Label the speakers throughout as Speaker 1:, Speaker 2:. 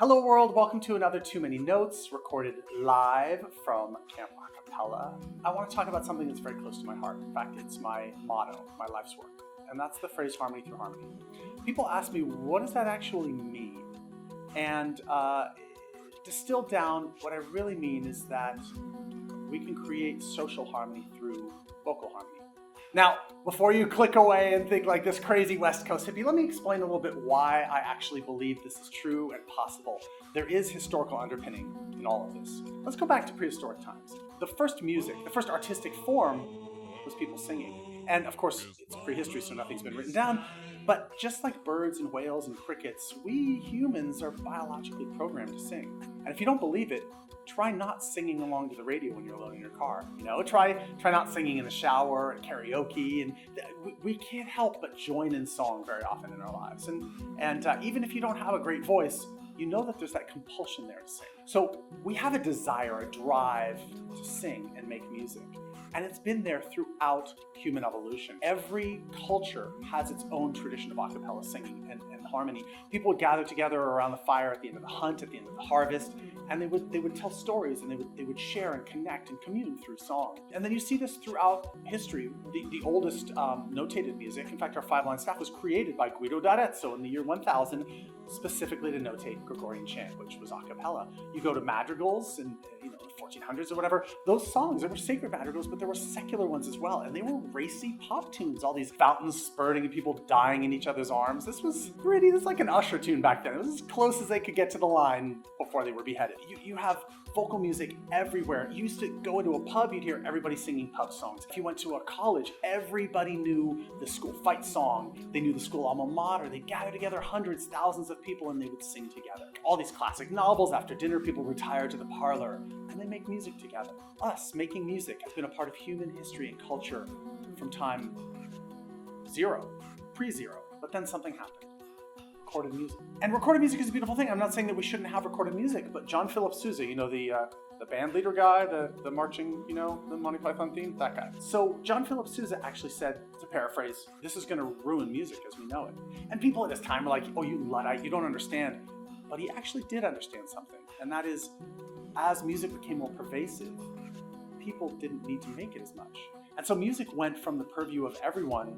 Speaker 1: Hello world, welcome to another Too Many Notes, recorded live from Camp Acapella. I want to talk about something that's very close to my heart. In fact, it's my motto, my life's work, and that's the phrase harmony through harmony. People ask me, what does that actually mean? And distilled down, what I really mean is that we can create social harmony through vocal harmony. Now, before you click away and think like this crazy West Coast hippie, let me explain a little bit why I actually believe this is true and possible. There is historical underpinning in all of this. Let's go back to prehistoric times. The first music, the first artistic form was people singing. And of course, it's prehistory, so nothing's been written down. But just like birds and whales and crickets, we humans are biologically programmed to sing. And if you don't believe it, try not singing along to the radio when you're alone in your car. Try not singing in the shower at karaoke, and we can't help but join in song very often in our lives. And even if you don't have a great voice, you know that there's that compulsion there to sing. So we have a desire, a drive to sing and make music. And it's been there throughout human evolution. Every culture has its own tradition of a cappella singing and harmony. People would gather together around the fire at the end of the hunt, at the end of the harvest, and they would tell stories, and they would share and connect and commune through song. And then you see this throughout history. The oldest notated music, in fact, our 5-line staff was created by Guido d'Arezzo in the year 1000, specifically to notate Gregorian chant, which was a cappella. You go to madrigals and the 1400s or whatever, those songs, there were sacred madrigals, but there were secular ones as well, and they were racy pop tunes, all these fountains spurting and people dying in each other's arms. This was like an Usher tune back then. It was as close as they could get to the line before they were beheaded. You have vocal music everywhere. You used to go into a pub, you'd hear everybody singing pub songs. If you went to a college, everybody knew the school fight song. They knew the school alma mater. They gathered together hundreds, thousands of people, and they would sing together. All these classic novels, after dinner, people retire to the parlor, and they make music together. Us making music has been a part of human history and culture from time zero, pre-zero. But then something happened. Recorded music. And recorded music is a beautiful thing. I'm not saying that we shouldn't have recorded music, but John Philip Sousa, the band leader guy, the marching, the Monty Python theme, that guy. So John Philip Sousa actually said, to paraphrase, this is going to ruin music as we know it. And people at his time were like, oh, you Luddite, you don't understand. But he actually did understand something, and that is, as music became more pervasive, people didn't need to make it as much. And so music went from the purview of everyone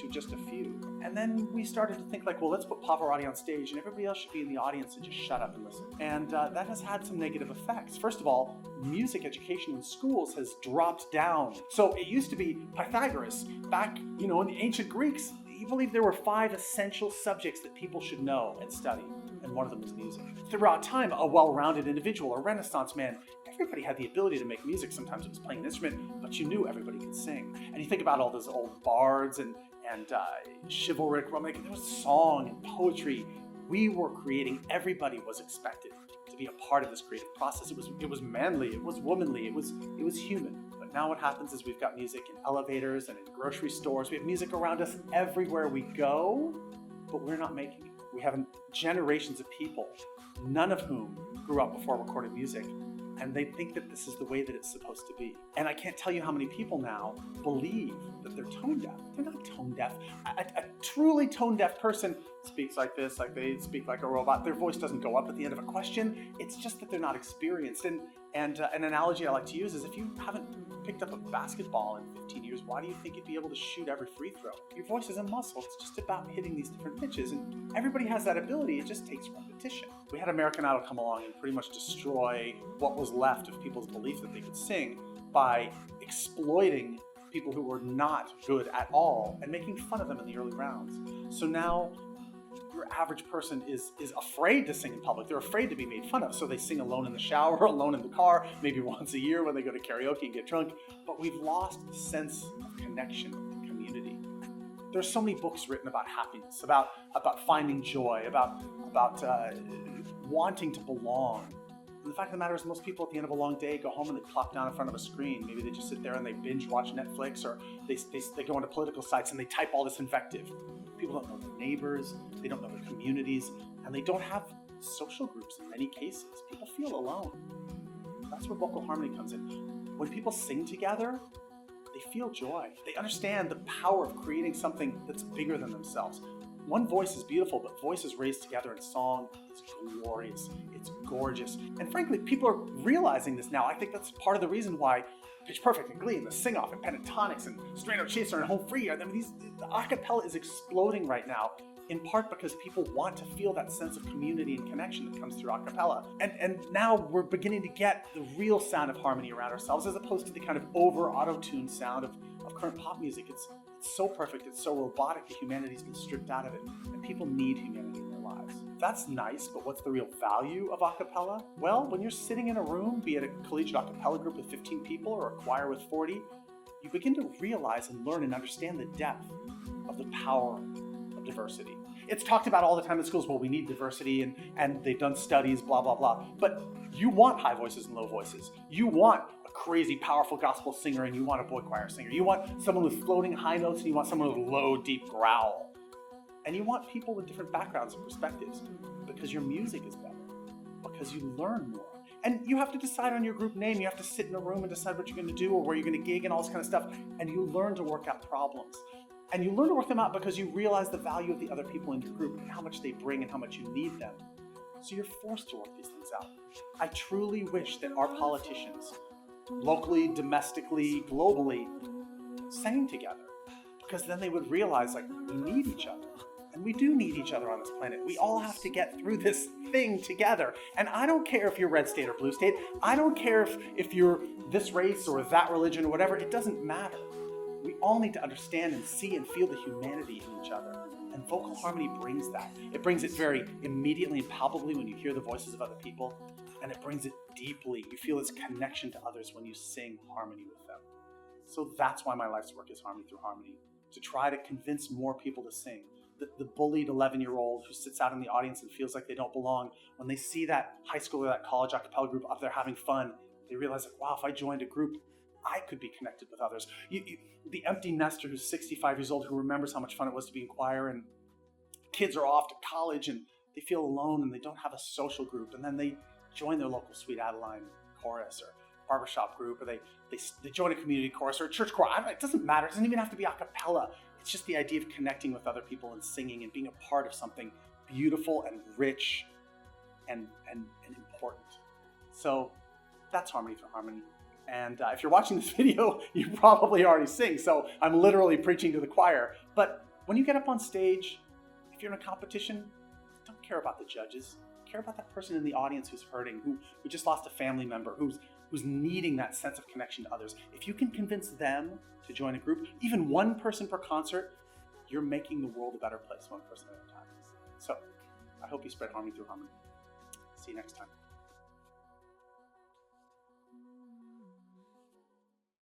Speaker 1: to just a few. And then we started to think let's put Pavarotti on stage and everybody else should be in the audience and just shut up and listen. And that has had some negative effects. First of all, music education in schools has dropped down. So it used to be Pythagoras. Back, in the ancient Greeks, he believed there were 5 essential subjects that people should know and study. And one of them was music. Throughout time, a well-rounded individual, a Renaissance man, everybody had the ability to make music. Sometimes it was playing an instrument, but you knew everybody could sing. And you think about all those old bards and chivalric romantic, there was song and poetry. We were creating, everybody was expected to be a part of this creative process. It was manly, it was womanly, it was human. But now what happens is we've got music in elevators and in grocery stores. We have music around us everywhere we go, but we're not making it. We have generations of people, none of whom grew up before recorded music, and they think that this is the way that it's supposed to be. And I can't tell you how many people now believe that they're tone deaf. They're not tone deaf. A truly tone deaf person speaks like this, like they speak like a robot. Their voice doesn't go up at the end of a question. It's just that they're not experienced. And an analogy I like to use is, if you haven't picked up a basketball in 15 years, why do you think you'd be able to shoot every free throw? Your voice is a muscle. It's just about hitting these different pitches, and everybody has that ability. It just takes repetition. We had American Idol come along and pretty much destroy what was left of people's belief that they could sing by exploiting people who were not good at all and making fun of them in the early rounds. So now your average person is afraid to sing in public. They're afraid to be made fun of. So they sing alone in the shower, alone in the car, maybe once a year when they go to karaoke and get drunk. But we've lost the sense of connection and community. There's so many books written about happiness, about finding joy, about wanting to belong. And the fact of the matter is, most people at the end of a long day go home and they plop down in front of a screen. Maybe they just sit there and they binge watch Netflix, or they go onto political sites and they type all this invective. People don't know their neighbors, they don't know their communities, and they don't have social groups in many cases. People feel alone. That's where vocal harmony comes in. When people sing together, they feel joy. They understand the power of creating something that's bigger than themselves. One voice is beautiful, but voices raised together in song is glorious. It's gorgeous. And frankly, people are realizing this now. I think that's part of the reason why Pitch Perfect and Glee and the Sing Off and Pentatonics and Straight Out Chaser and Home Free, the acapella is exploding right now, in part because people want to feel that sense of community and connection that comes through acapella. And now we're beginning to get the real sound of harmony around ourselves, as opposed to the kind of over auto-tuned sound of current pop music. It's so perfect, it's so robotic, the humanity's been stripped out of it, and people need humanity in their lives. That's nice, but what's the real value of acapella? Well, when you're sitting in a room, be it a collegiate acapella group with 15 people or a choir with 40, you begin to realize and learn and understand the depth of the power of diversity. It's talked about all the time in schools, well, we need diversity, and they've done studies, blah, blah, blah. But you want high voices and low voices. You want a crazy, powerful gospel singer, and you want a boy choir singer. You want someone with floating high notes, and you want someone with a low, deep growl. And you want people with different backgrounds and perspectives, because your music is better, because you learn more. And you have to decide on your group name. You have to sit in a room and decide what you're going to do or where you're going to gig and all this kind of stuff. And you learn to work out problems. And you learn to work them out because you realize the value of the other people in your group and how much they bring and how much you need them. So you're forced to work these things out. I truly wish that our politicians, locally, domestically, globally, sang together, because then they would realize, like, we need each other. And we do need each other on this planet. We all have to get through this thing together. And I don't care if you're red state or blue state. I don't care if you're this race or that religion or whatever. It doesn't matter. We all need to understand and see and feel the humanity in each other. And vocal harmony brings that. It brings it very immediately and palpably when you hear the voices of other people. And it brings it deeply. You feel its connection to others when you sing harmony with them. So that's why my life's work is Harmony Through Harmony. To try to convince more people to sing. The bullied 11-year-old who sits out in the audience and feels like they don't belong, when they see that high school or that college a cappella group up there having fun, they realize, like, wow, if I joined a group, I could be connected with others. The empty nester who's 65 years old, who remembers how much fun it was to be in choir, and kids are off to college and they feel alone and they don't have a social group, and then they join their local Sweet Adeline chorus or barbershop group, or they join a community chorus or a church choir. It doesn't matter. It doesn't even have to be a cappella. It's just the idea of connecting with other people and singing and being a part of something beautiful and rich and important. So that's Harmony Through Harmony. And if you're watching this video, you probably already sing. So I'm literally preaching to the choir. But when you get up on stage, if you're in a competition, don't care about the judges. Care about that person in the audience who's hurting, who just lost a family member, who's needing that sense of connection to others. If you can convince them to join a group, even one person per concert, you're making the world a better place, one person at a time. So I hope you spread harmony through harmony. See you next time.